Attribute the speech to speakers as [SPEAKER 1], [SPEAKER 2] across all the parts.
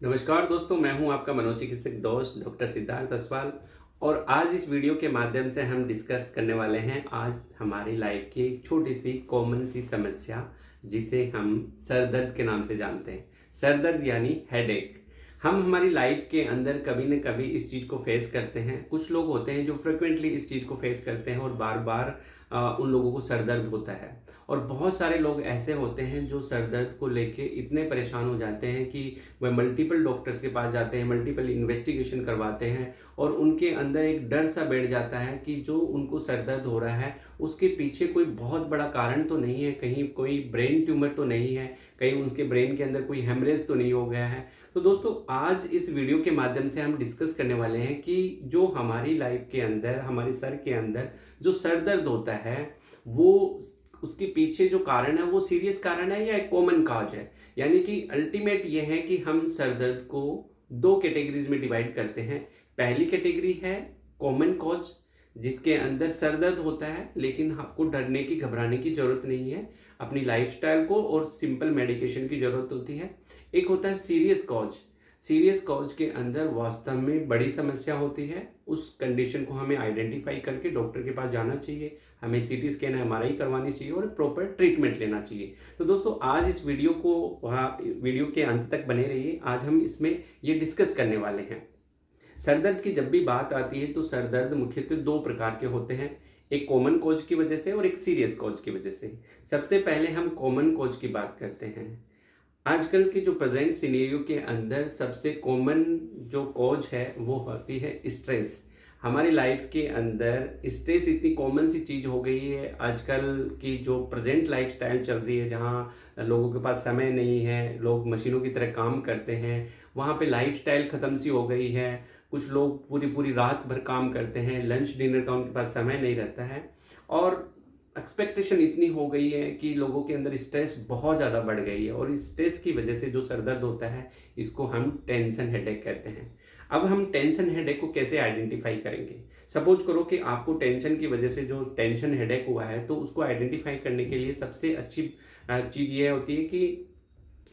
[SPEAKER 1] नमस्कार दोस्तों, मैं हूं आपका मनोचिकित्सक दोस्त डॉक्टर सिद्धार्थ असवाल। और आज इस वीडियो के माध्यम से हम डिस्कस करने वाले हैं आज हमारी लाइफ की एक छोटी सी कॉमन सी समस्या, जिसे हम सर दर्द के नाम से जानते हैं। सर दर्द यानी हेडेक। हम हमारी लाइफ के अंदर कभी न कभी इस चीज़ को फेस करते हैं। कुछ लोग होते हैं जो फ्रिक्वेंटली इस चीज़ को फेस करते हैं और बार बार उन लोगों को सर दर्द होता है। और बहुत सारे लोग ऐसे होते हैं जो सर दर्द को लेके इतने परेशान हो जाते हैं कि वह मल्टीपल डॉक्टर्स के पास जाते हैं, मल्टीपल इन्वेस्टिगेशन करवाते हैं और उनके अंदर एक डर सा बैठ जाता है कि जो उनको सर दर्द हो रहा है उसके पीछे कोई बहुत बड़ा कारण तो नहीं है, कहीं कोई ब्रेन ट्यूमर तो नहीं है, कहीं उसके ब्रेन के अंदर कोई हेमरेज तो नहीं हो गया है। तो दोस्तों, आज इस वीडियो के माध्यम से हम डिस्कस करने वाले हैं कि जो हमारी लाइफ के अंदर, हमारे सर के अंदर जो सर दर्द होता है, वो उसके पीछे जो कारण है वो सीरियस कारण है या एक कॉमन काज है। यानी कि अल्टीमेट ये है कि हम सर दर्द को दो कैटेगरीज में डिवाइड करते हैं। पहली कैटेगरी है कॉमन कॉज, जिसके अंदर सर दर्द होता है लेकिन आपको डरने की, घबराने की जरूरत नहीं है, अपनी लाइफस्टाइल को और सिंपल मेडिकेशन की जरूरत होती है। एक होता है सीरियस कॉज। सीरियस कॉज के अंदर वास्तव में बड़ी समस्या होती है। उस कंडीशन को हमें आइडेंटिफाई करके डॉक्टर के पास जाना चाहिए, हमें सीटी स्कैन, एमआरआई करवानी चाहिए और प्रॉपर ट्रीटमेंट लेना चाहिए। तो दोस्तों, आज इस वीडियो के अंत तक बने रहिए। आज हम इसमें ये डिस्कस करने वाले हैं। सर दर्द की जब भी बात आती है तो सर दर्द मुख्यतः दो प्रकार के होते हैं, एक कॉमन कॉज की वजह से और एक सीरियस कॉज की वजह से। सबसे पहले हम कॉमन कॉज की बात करते हैं। आजकल के जो प्रेजेंट सिनेरियो के अंदर सबसे कॉमन जो कॉज है वो होती है स्ट्रेस। हमारी लाइफ के अंदर स्ट्रेस इतनी कॉमन सी चीज़ हो गई है। आजकल की जो प्रेजेंट लाइफस्टाइल चल रही है, जहाँ लोगों के पास समय नहीं है, लोग मशीनों की तरह काम करते हैं, वहाँ पे लाइफस्टाइल ख़त्म सी हो गई है। कुछ लोग पूरी पूरी रात भर काम करते हैं, लंच डिनर का उनके पास समय नहीं रहता है और एक्सपेक्टेशन इतनी हो गई है कि लोगों के अंदर स्ट्रेस बहुत ज़्यादा बढ़ गई है। और इस स्ट्रेस की वजह से जो सर दर्द होता है, इसको हम टेंशन हेडेक कहते हैं। अब हम टेंशन हेडेक को कैसे आइडेंटिफाई करेंगे? सपोज करो कि आपको टेंशन की वजह से जो टेंशन हेडेक हुआ है, तो उसको आइडेंटिफाई करने के लिए सबसे अच्छी चीज़ ये होती है कि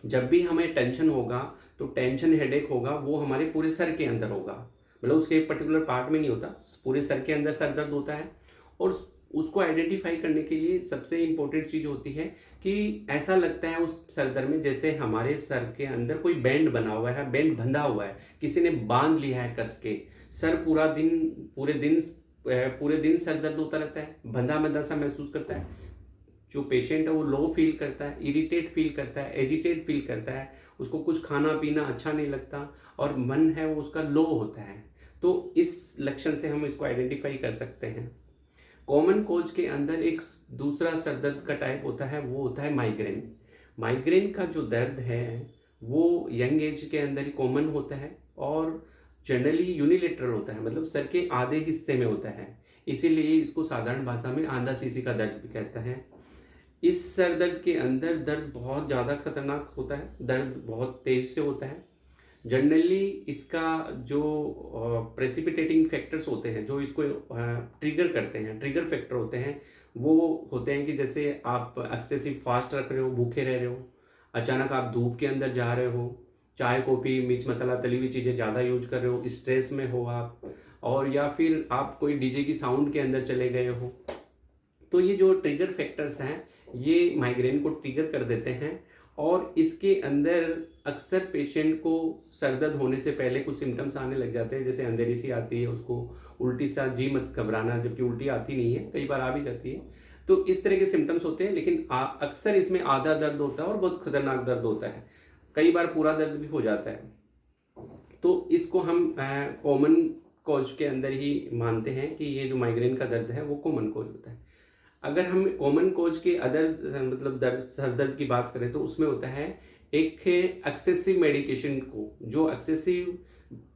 [SPEAKER 1] जब भी हमें टेंशन होगा, तो टेंशन हेडेक होगा वो हमारे पूरे सर के अंदर होगा। मतलब उसके एक पर्टिकुलर पार्ट में नहीं होता, पूरे सर के अंदर सर दर्द होता है। और उसको आइडेंटिफाई करने के लिए सबसे इम्पोर्टेंट चीज़ होती है कि ऐसा लगता है उस सर दर्द में जैसे हमारे सर के अंदर कोई बैंड बना हुआ है, बैंड बंधा हुआ है, किसी ने बांध लिया है कस के। सर पूरे दिन सर दर्द होता रहता है, बंधा बंधा सा महसूस करता है। जो पेशेंट है वो लो फील करता है, इरिटेट फील करता है, एजिटेट फील करता है, उसको कुछ खाना पीना अच्छा नहीं लगता और मन है वो उसका लो होता है। तो इस लक्षण से हम इसको आइडेंटिफाई कर सकते हैं। कॉमन कोज के अंदर एक दूसरा सर दर्द का टाइप होता है, वो होता है माइग्रेन। माइग्रेन का जो दर्द है वो यंग एज के अंदर ही कॉमन होता है और जनरली यूनिलेटरल होता है, मतलब सर के आधे हिस्से में होता है। इसीलिए इसको साधारण भाषा में आंधा सीसी का दर्द भी कहता है। इस सर दर्द के अंदर दर्द बहुत ज़्यादा खतरनाक होता है, दर्द बहुत तेज से होता है। जनरली इसका जो प्रेसिपिटेटिंग फैक्टर्स होते हैं, जो इसको ट्रिगर करते हैं, ट्रिगर फैक्टर होते हैं, वो होते हैं कि जैसे आप एक्सेसिव फास्ट रख रहे हो, भूखे रह रहे हो, अचानक आप धूप के अंदर जा रहे हो, चाय कॉफ़ी मिर्च मसाला तली हुई चीज़ें ज़्यादा यूज कर रहे हो, स्ट्रेस में हो आप, और या फिर आप कोई डीजे की साउंड के अंदर चले गए हो। तो ये जो ट्रिगर फैक्टर्स हैं, ये माइग्रेन को ट्रिगर कर देते हैं। और इसके अंदर अक्सर पेशेंट को सर दर्द होने से पहले कुछ सिम्टम्स आने लग जाते हैं, जैसे अंधेरी सी आती है, उसको उल्टी सा, जी मत घबराना, जबकि उल्टी आती नहीं है, कई बार आ भी जाती है। तो इस तरह के सिम्टम्स होते हैं, लेकिन अक्सर इसमें आधा दर्द होता है और बहुत खतरनाक दर्द होता है, कई बार पूरा दर्द भी हो जाता है। तो इसको हम कॉमन कॉज के अंदर ही मानते हैं कि ये जो माइग्रेन का दर्द है वो कॉमन कॉज होता है। अगर हम कॉमन कॉज के अदर मतलब सर दर्द की बात करें, तो उसमें होता है एक एक्सेसिव मेडिकेशन को, जो एक्सेसिव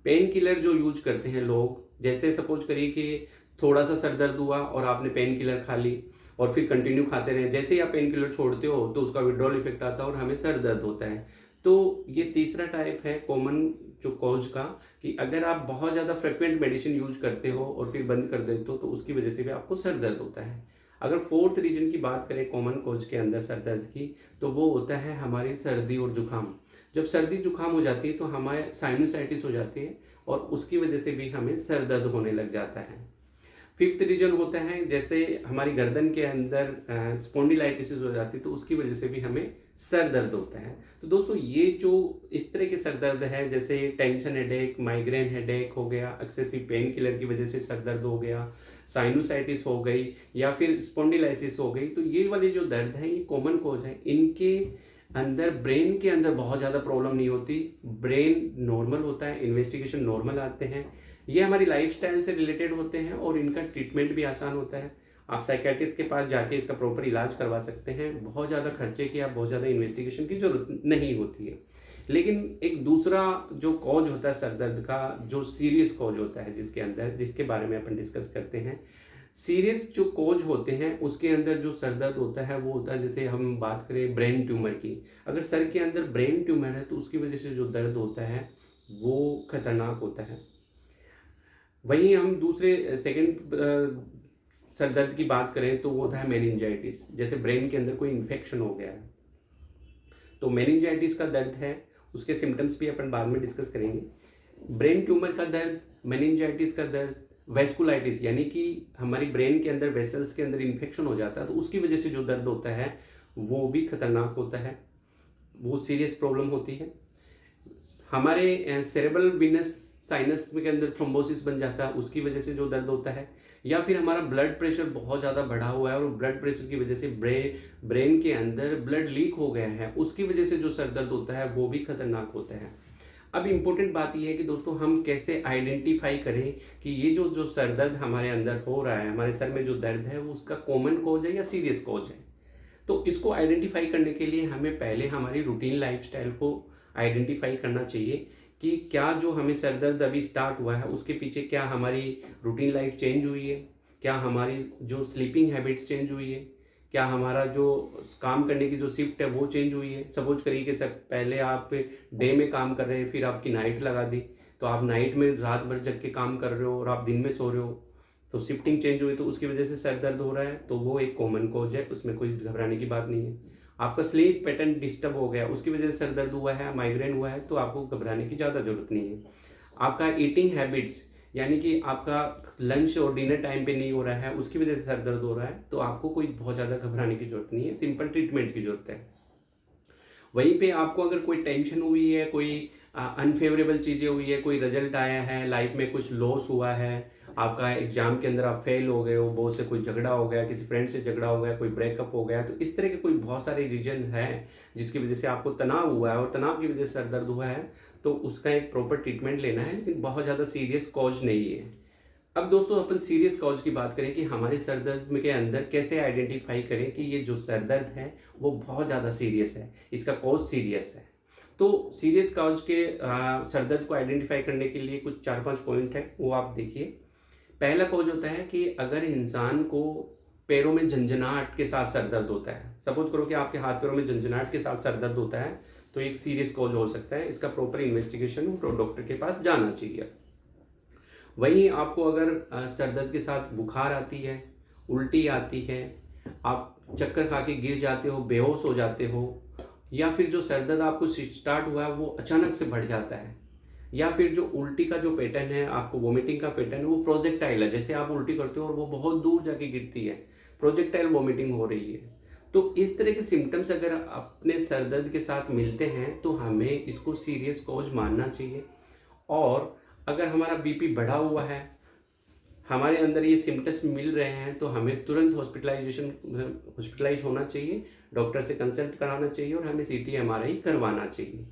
[SPEAKER 1] पेन किलर जो यूज करते हैं लोग। जैसे सपोज करिए कि थोड़ा सा सर दर्द हुआ और आपने पेन किलर खा ली और फिर कंटिन्यू खाते रहे, जैसे ही आप पेन किलर छोड़ते हो तो उसका विड्रॉल इफेक्ट आता है और हमें सर दर्द होता है। तो ये तीसरा टाइप है कॉमन जो कॉज का, कि अगर आप बहुत ज़्यादा फ्रिक्वेंट मेडिसिन यूज करते हो और फिर बंद कर देते हो तो उसकी वजह से भी आपको सर दर्द होता है। अगर फोर्थ रीजन की बात करें कॉमन कॉज के अंदर सर दर्द की, तो वो होता है हमारी सर्दी और जुकाम। जब सर्दी जुकाम हो जाती है तो हमारे साइनोसाइटिस हो जाती है और उसकी वजह से भी हमें सर दर्द होने लग जाता है। फिफ्थ रीजन होता है जैसे हमारी गर्दन के अंदर स्पॉन्डिलाइटिस हो जाती है तो उसकी वजह से भी हमें सर दर्द होता है। तो दोस्तों ये जो इस तरह के सर दर्द है जैसे टेंशन हेडेक, माइग्रेन हेडेक हो गया, एक्सेसिव पेन किलर की वजह से सर दर्द हो गया, साइनोसाइटिस हो गई या फिर स्पॉन्डिलाइसिस हो गई, तो ये वाले जो दर्द है ये कॉमन कॉज है। इनके अंदर ब्रेन के अंदर बहुत ज़्यादा प्रॉब्लम नहीं होती, ब्रेन नॉर्मल होता है, इन्वेस्टिगेशन नॉर्मल आते हैं, ये हमारी लाइफस्टाइल से रिलेटेड होते हैं और इनका ट्रीटमेंट भी आसान होता है। आप साइकेट्रिस्ट के पास जाके इसका प्रॉपर इलाज करवा सकते हैं, बहुत ज़्यादा खर्चे की या बहुत ज़्यादा इन्वेस्टिगेशन की जरूरत नहीं होती है। लेकिन एक दूसरा जो कॉज होता है सर दर्द का, जो सीरियस कॉज होता है जिसके अंदर, जिसके बारे में अपन डिस्कस करते हैं, सीरियस जो कॉज होते हैं उसके अंदर जो सर दर्द होता है वो होता है, जैसे हम बात करें ब्रेन ट्यूमर की, अगर सर के अंदर ब्रेन ट्यूमर है तो उसकी वजह से जो दर्द होता है वो खतरनाक होता है। वहीं हम दूसरे सेकंड सर दर्द की बात करें तो वो होता है मेनिंजाइटिस, जैसे ब्रेन के अंदर कोई इन्फेक्शन हो गया है तो मेनिंजाइटिस का दर्द है, उसके सिम्टम्स भी अपन बाद में डिस्कस करेंगे। ब्रेन ट्यूमर का दर्द, मेनिंजाइटिस का दर्द, वेस्कुलाइटिस यानी कि हमारी ब्रेन के अंदर वेसल्स के अंदर इन्फेक्शन हो जाता है तो उसकी वजह से जो दर्द होता है वो भी खतरनाक होता है, वो सीरियस प्रॉब्लम होती है। हमारे सेरेब्रल वीनस साइनस के अंदर थ्रोम्बोसिस बन जाता है, उसकी वजह से जो दर्द होता है, या फिर हमारा ब्लड प्रेशर बहुत ज़्यादा बढ़ा हुआ है और ब्लड प्रेशर की वजह से ब्रेन के अंदर ब्लड लीक हो गया है, उसकी वजह से जो सर दर्द होता है वो भी खतरनाक होता है। अब इम्पोर्टेंट बात यह है कि दोस्तों हम कैसे आइडेंटिफाई करें कि ये जो सर दर्द हमारे अंदर हो रहा है, हमारे सर में जो दर्द है वो उसका कॉमन कॉज है या सीरियस कॉज है। तो इसको आइडेंटिफाई करने के लिए हमें पहले हमारी रूटीन लाइफस्टाइल को आइडेंटिफाई करना चाहिए कि क्या जो हमें सर दर्द अभी स्टार्ट हुआ है उसके पीछे क्या हमारी रूटीन लाइफ चेंज हुई है, क्या हमारी जो स्लीपिंग हैबिट्स चेंज हुई है, क्या हमारा जो काम करने की जो शिफ्ट है वो चेंज हुई है। सपोज करिए कि सर पहले आप डे में काम कर रहे हैं, फिर आपकी नाइट लगा दी तो आप नाइट में रात भर जग के काम कर रहे हो और आप दिन में सो रहे हो, तो शिफ्टिंग चेंज हुई तो उसकी वजह से सर दर्द हो रहा है, तो वो एक कॉमन कॉज है, उसमें कोई घबराने की बात नहीं है। आपका स्लीप पैटर्न डिस्टर्ब हो गया, उसकी वजह से सर दर्द हुआ है, माइग्रेन हुआ है, तो आपको घबराने की ज़्यादा जरूरत नहीं है। आपका ईटिंग हैबिट्स यानी कि आपका लंच और डिनर टाइम पे नहीं हो रहा है, उसकी वजह से सर दर्द हो रहा है, तो आपको कोई बहुत ज़्यादा घबराने की जरूरत नहीं है, सिंपल ट्रीटमेंट की जरूरत है। वहीं पे आपको अगर कोई टेंशन हुई है, कोई अनफेवरेबल चीज़ें हुई है, कोई रिजल्ट आया है, लाइफ में कुछ लॉस हुआ है, आपका एग्जाम के अंदर आप फेल हो गए हो, बहुत से कोई झगड़ा हो गया, किसी फ्रेंड से झगड़ा हो गया, कोई ब्रेकअप हो गया, तो इस तरह के कोई बहुत सारे रीजन है जिसकी वजह से आपको तनाव हुआ है और तनाव की वजह से सर दर्द हुआ है, तो उसका एक प्रॉपर ट्रीटमेंट लेना है, लेकिन बहुत ज़्यादा सीरियस कॉज नहीं है। अब दोस्तों अपन सीरियस कॉज की बात करें कि हमारे सर दर्द के अंदर कैसे आइडेंटिफाई करें कि ये जो सर दर्द है वो बहुत ज़्यादा सीरियस है, इसका कॉज सीरियस है। तो सीरियस कॉज के सर दर्द को आइडेंटिफाई करने के लिए कुछ 4-5 पॉइंट है, वो आप देखिए। पहला कॉज होता है कि अगर इंसान को पैरों में झंझनाहट के साथ सर दर्द होता है, सपोज करो कि आपके हाथ पैरों में झंझनाहट के साथ सर दर्द होता है, तो एक सीरियस कॉज हो सकता है, इसका प्रॉपर इन्वेस्टिगेशन डॉक्टर के पास जाना चाहिए। वहीं आपको अगर सर दर्द के साथ बुखार आती है, उल्टी आती है, आप चक्कर खा के गिर जाते हो, बेहोश हो जाते हो, या फिर जो सर दर्द आपको स्टार्ट हुआ है वो अचानक से बढ़ जाता है, या फिर जो उल्टी का जो पैटर्न है, आपको वोमिटिंग का पैटर्न है, वो प्रोजेक्टाइल है, जैसे आप उल्टी करते हो और वो बहुत दूर जाके गिरती है, प्रोजेक्टाइल वोमिटिंग हो रही है। तो इस तरह के सिम्टम्स अगर अपने सर दर्द के साथ मिलते हैं तो हमें इसको सीरियस कॉज मानना चाहिए। और अगर हमारा बीपी बढ़ा हुआ है, हमारे अंदर ये सिम्टम्स मिल रहे हैं, तो हमें तुरंत हॉस्पिटलाइज होना चाहिए, डॉक्टर से कंसल्ट कराना चाहिए और हमें CT MRI करवाना चाहिए।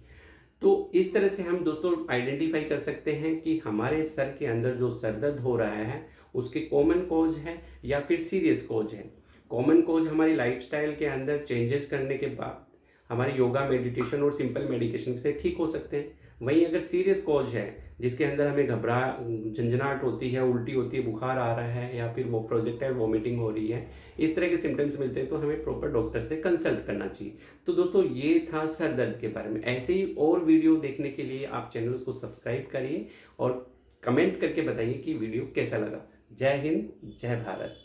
[SPEAKER 1] तो इस तरह से हम दोस्तों आइडेंटिफाई कर सकते हैं कि हमारे सर के अंदर जो सर दर्द हो रहा है उसके कॉमन कॉज है या फिर सीरियस कॉज है। कॉमन कॉज हमारी लाइफस्टाइल के अंदर चेंजेस करने के बाद हमारे योगा, मेडिटेशन और सिंपल मेडिकेशन से ठीक हो सकते हैं। वहीं अगर सीरियस कॉज है जिसके अंदर हमें झंझनाहट होती है, उल्टी होती है, बुखार आ रहा है, या फिर वो प्रोजेक्टाइल वोमिटिंग हो रही है, इस तरह के सिम्टम्स मिलते हैं, तो हमें प्रॉपर डॉक्टर से कंसल्ट करना चाहिए। तो दोस्तों ये था सर दर्द के बारे में। ऐसे ही और वीडियो देखने के लिए आप चैनल को सब्सक्राइब करिए और कमेंट करके बताइए कि वीडियो कैसा लगा। जय हिंद, जय भारत।